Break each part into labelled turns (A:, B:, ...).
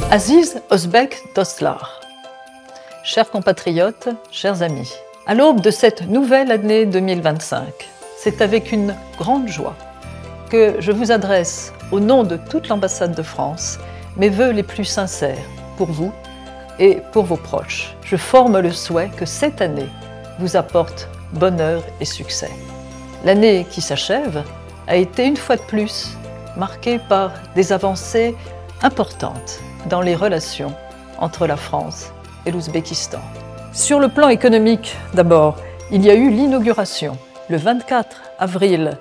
A: Aziz Özbek Dostlar. Chers compatriotes, chers amis, à l'aube de cette nouvelle année 2025, c'est avec une grande joie que je vous adresse, au nom de toute l'ambassade de France, mes vœux les plus sincères pour vous et pour vos proches. Je forme le souhait que cette année vous apporte bonheur et succès. L'année qui s'achève a été une fois de plus marquée par des avancées importantes dans les relations entre la France et l'Ouzbékistan. Sur le plan économique, d'abord, il y a eu l'inauguration, le 24 avril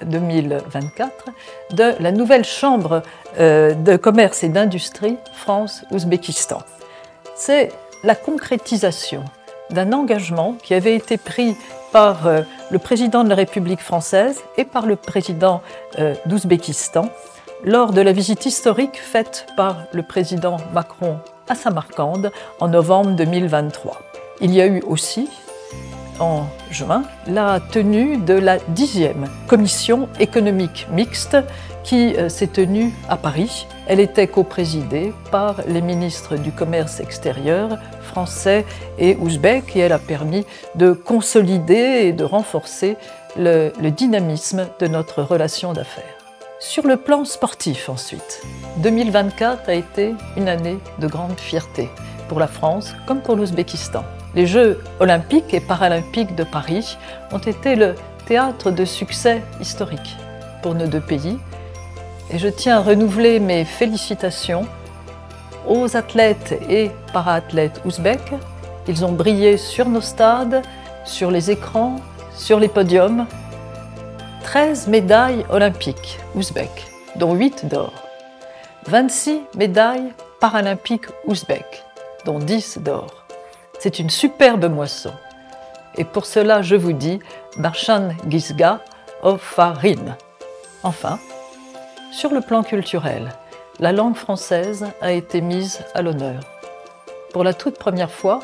A: 2024, de la nouvelle chambre de commerce et d'industrie France-Ouzbékistan. C'est la concrétisation d'un engagement qui avait été pris par le président de la République française et par le président d'Ouzbékistan lors de la visite historique faite par le président Macron à Samarcande en novembre 2023. Il y a eu aussi, en juin, la tenue de la 10e commission économique mixte qui s'est tenue à Paris. Elle était coprésidée par les ministres du commerce extérieur français et ouzbek et elle a permis de consolider et de renforcer le dynamisme de notre relation d'affaires. Sur le plan sportif ensuite, 2024 a été une année de grande fierté pour la France comme pour l'Ouzbékistan. Les Jeux olympiques et paralympiques de Paris ont été le théâtre de succès historique pour nos deux pays et je tiens à renouveler mes félicitations aux athlètes et para-athlètes ouzbeks. Ils ont brillé sur nos stades, sur les écrans, sur les podiums. 13 médailles olympiques ouzbeks, dont 8 d'or. 26 médailles paralympiques ouzbeks, dont 10 d'or. C'est une superbe moisson. Et pour cela, je vous dis Barshan Gizga Ofarin. Enfin, sur le plan culturel, la langue française a été mise à l'honneur. Pour la toute première fois,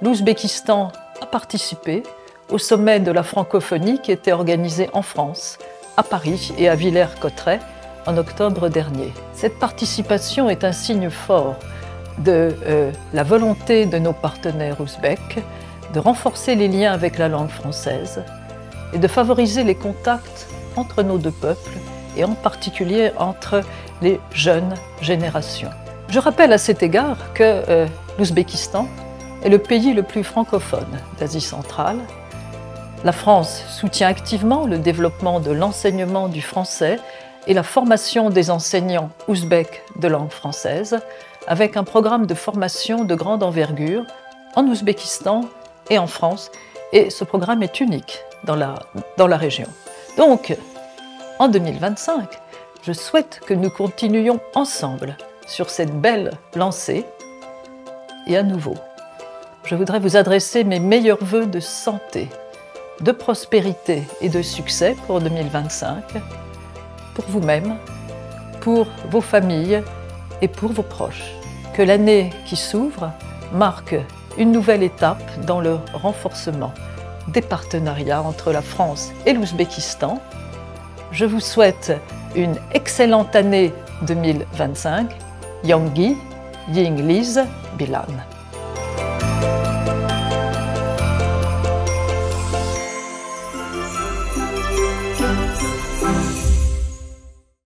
A: l'Ouzbékistan a participé au sommet de la francophonie qui était organisé en France, à Paris et à Villers-Cotterêts en octobre dernier. Cette participation est un signe fort de la volonté de nos partenaires ouzbeks de renforcer les liens avec la langue française et de favoriser les contacts entre nos deux peuples et en particulier entre les jeunes générations. Je rappelle à cet égard que l'Ouzbékistan est le pays le plus francophone d'Asie centrale. La France soutient activement le développement de l'enseignement du français et la formation des enseignants ouzbeks de langue française avec un programme de formation de grande envergure en Ouzbékistan et en France. Et ce programme est unique dans la région. Donc, en 2025, je souhaite que nous continuions ensemble sur cette belle lancée. Et à nouveau, je voudrais vous adresser mes meilleurs vœux de santé, de prospérité et de succès pour 2025, pour vous-même, pour vos familles et pour vos proches. Que l'année qui s'ouvre marque une nouvelle étape dans le renforcement des partenariats entre la France et l'Ouzbékistan. Je vous souhaite une excellente année 2025. Yonggi Yingliz Bilan.